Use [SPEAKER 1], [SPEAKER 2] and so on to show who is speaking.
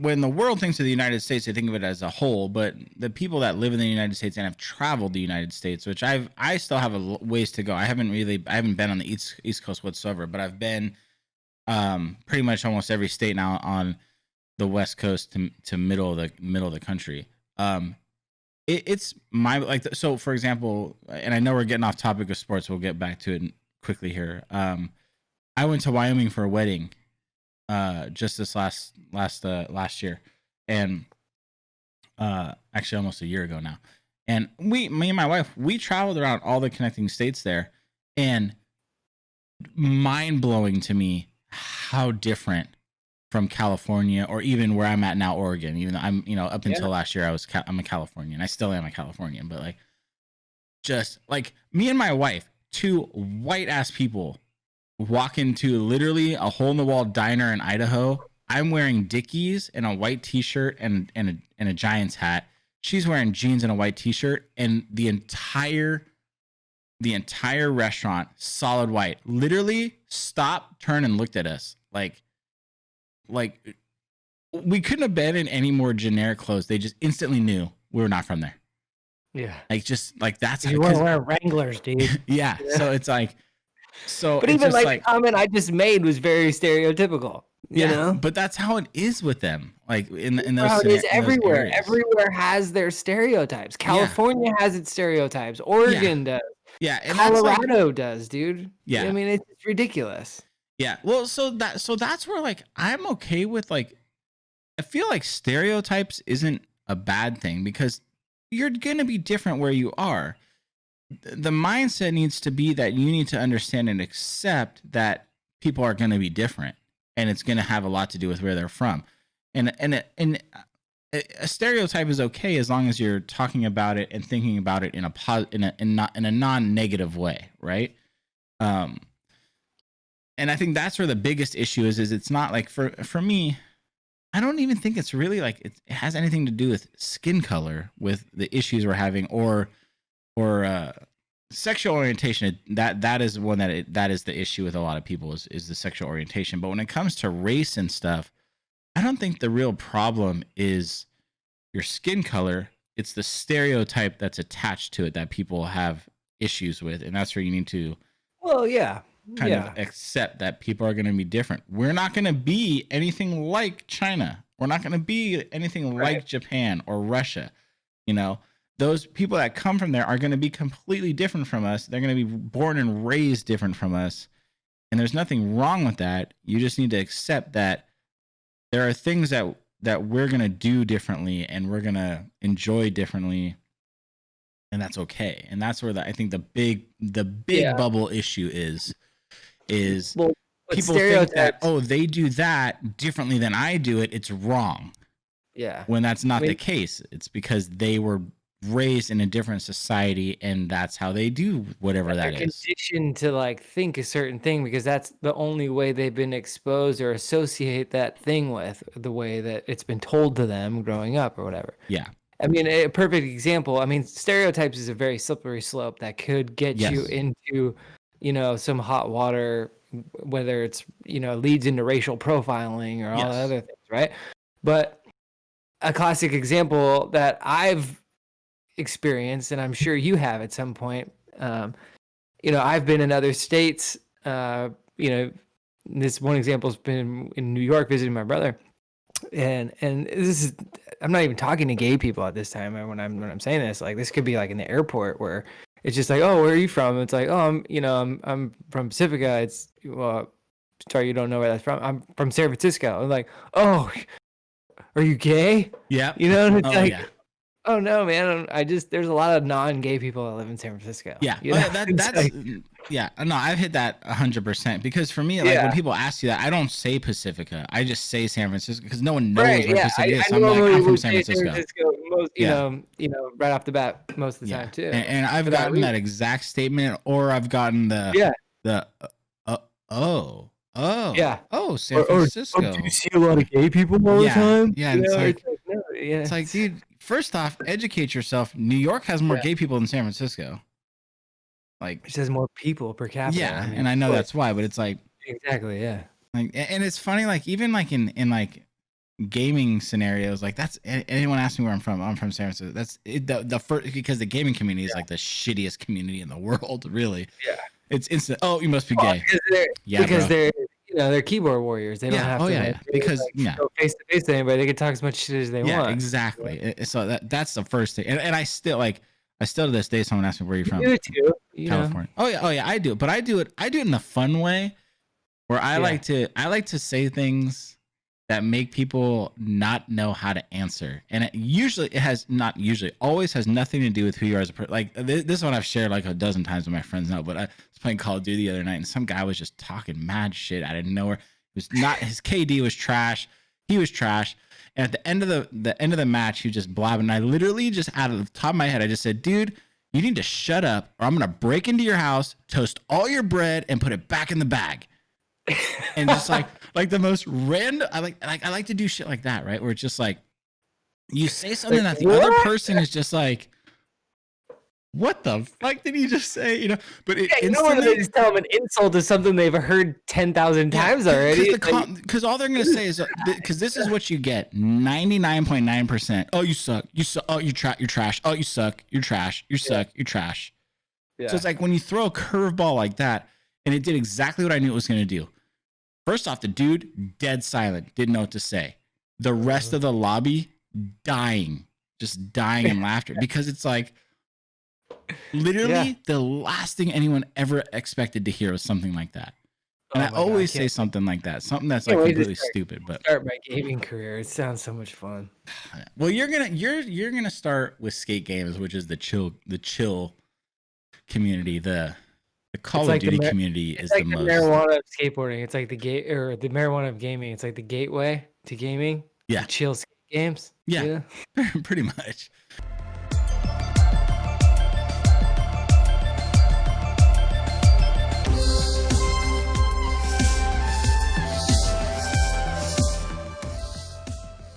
[SPEAKER 1] when the world thinks of the United States, they think of it as a whole. But the people that live in the United States and have traveled the United States, which I still have a ways to go. I haven't been on the East Coast whatsoever, but I've been pretty much almost every state now on the West Coast to middle of the country. It's my like so. For example, and I know we're getting off topic of sports. We'll get back to it quickly here. I went to Wyoming for a wedding just this last year, and actually almost a year ago now. And me and my wife, we traveled around all the connecting states there, and mind blowing to me how different from California, or even where I'm at now, Oregon. Even though I'm, up until last year, I'm a Californian. I still am a Californian, but like, just like me and my wife, two white ass people, walk into literally a hole in the wall diner in Idaho. I'm wearing Dickies and a white t-shirt and a Giants hat. She's wearing jeans and a white t-shirt, and the entire restaurant, solid white, literally stopped, turned, and looked at us like we couldn't have been in any more generic clothes. They just instantly knew we were not from there.
[SPEAKER 2] Yeah.
[SPEAKER 1] Like, just like that's
[SPEAKER 2] you weren't wearing Wranglers, dude.
[SPEAKER 1] yeah. So it's like,
[SPEAKER 2] but even like the comment I just made was very stereotypical. You know?
[SPEAKER 1] But that's how it is with them. Like in those.
[SPEAKER 2] Well, it is everywhere. Everywhere has their stereotypes. California has its stereotypes. Oregon does.
[SPEAKER 1] Yeah, and
[SPEAKER 2] Colorado does, dude.
[SPEAKER 1] Yeah,
[SPEAKER 2] I mean, it's ridiculous.
[SPEAKER 1] Yeah, well, so that's where like I'm okay with, like, I feel like stereotypes isn't a bad thing because you're gonna be different where you are. The mindset needs to be that you need to understand and accept that people are gonna be different, and it's gonna have a lot to do with where they're from, and a stereotype is okay as long as you're talking about it and thinking about it in a non-negative way, right? And I think that's where the biggest issue is it's not like for me, I don't even think it's really like it has anything to do with skin color with the issues we're having or sexual orientation. That is one that is the issue with a lot of people is the sexual orientation. But when it comes to race and stuff, I don't think the real problem is your skin color. It's the stereotype that's attached to it that people have issues with, and that's where you need to kind of accept that people are going to be different. We're not going to be anything like China. We're not going to be anything like Japan or Russia. Those people that come from there are going to be completely different from us. They're going to be born and raised different from us. And there's nothing wrong with that. You just need to accept that there are things that we're going to do differently and we're going to enjoy differently. And that's okay. And that's where I think the big bubble issue is people think that, they do that differently than I do it. It's wrong.
[SPEAKER 2] Yeah.
[SPEAKER 1] When that's not the case. It's because they were raised in a different society and that's how they do whatever that is.
[SPEAKER 2] They're conditioned to like think a certain thing because that's the only way they've been exposed or associate that thing with the way that it's been told to them growing up or whatever.
[SPEAKER 1] Yeah.
[SPEAKER 2] I mean, a perfect example. I mean, stereotypes is a very slippery slope that could get you into, some hot water, whether it's, leads into racial profiling or all the other things, right? But a classic example that I've experienced, and I'm sure you have at some point, I've been in other states, this one example has been in New York visiting my brother. And this is, I'm not even talking to gay people at this time when I'm saying this. Like, this could be like in the airport where it's just like, oh, where are you from? It's like, oh, I'm from Pacifica. It's, well, sorry, you don't know where that's from. I'm from San Francisco. I'm like, oh, are you gay?
[SPEAKER 1] Yeah.
[SPEAKER 2] And it's oh no, man! there's a lot of non-gay people that live in San Francisco.
[SPEAKER 1] Yeah, that's no, I've hit that 100% because for me, like when people ask you that, I don't say Pacifica. I just say San Francisco because no one knows where Pacifica is. So I'm like, I'm from San Francisco.
[SPEAKER 2] Most, right off the bat, most of the time too.
[SPEAKER 1] And I've gotten that exact statement, or I've gotten the San Francisco.
[SPEAKER 2] Do you see a lot of gay people all the time?
[SPEAKER 1] Yeah, it's like, dude, first off, educate yourself. New York has more gay people than San Francisco. Like,
[SPEAKER 2] it says more people per capita.
[SPEAKER 1] Yeah, and I know that's why, but it's like
[SPEAKER 2] exactly, yeah.
[SPEAKER 1] Like, and it's funny, like even like in like gaming scenarios, like that's anyone asks me where I'm from San Francisco. That's it, the first, because the gaming community is like the shittiest community in the world, really.
[SPEAKER 2] Yeah.
[SPEAKER 1] It's instant. Oh, you must be gay.
[SPEAKER 2] Because they're they're keyboard warriors. They don't have to like,
[SPEAKER 1] because
[SPEAKER 2] go face to face to anybody. They can talk as much shit as they want.
[SPEAKER 1] Exactly. So that's the first thing. And I still to this day, someone asks me where you're from.
[SPEAKER 2] You do too.
[SPEAKER 1] California. Oh yeah, I do. But I do it in a fun way where I like to say things that make people not know how to answer. And always has nothing to do with who you are as a person. Like this is one I've shared like a dozen times with my friends now, but I was playing Call of Duty the other night and some guy was just talking mad shit out of nowhere. It was not, his KD was trash. He was trash. And at the end of the match, he was just blabbing. And I literally just out of the top of my head, I just said, dude, you need to shut up or I'm going to break into your house, toast all your bread and put it back in the bag. And just like the most random, I like to do shit like that, right? Where it's just like you say something that the other person is just like, what the fuck did he just say? You know, but it instantly,
[SPEAKER 2] they just tell them an insult is something they've heard 10,000 times already.
[SPEAKER 1] Because all they're gonna say is because this is what you get 99.9%. Oh, you suck. You suck. Oh, you're trash. Oh, you suck. You're trash. You suck. You're trash. Yeah. So it's like when you throw a curveball like that, and it did exactly what I knew it was gonna do. First off, the dude dead silent, didn't know what to say. The rest of the lobby just dying in laughter because it's like literally the last thing anyone ever expected to hear was something like that. And I always say something like that, something that's like completely stupid. But
[SPEAKER 2] start my gaming career. It sounds so much fun.
[SPEAKER 1] Well, you're gonna start with skate games, which is the chill community. The Call of Duty community is
[SPEAKER 2] like
[SPEAKER 1] the most.
[SPEAKER 2] Marijuana of skateboarding. It's like the marijuana of gaming. It's like the gateway to gaming.
[SPEAKER 1] Yeah,
[SPEAKER 2] chill skate games.
[SPEAKER 1] Yeah. Pretty much.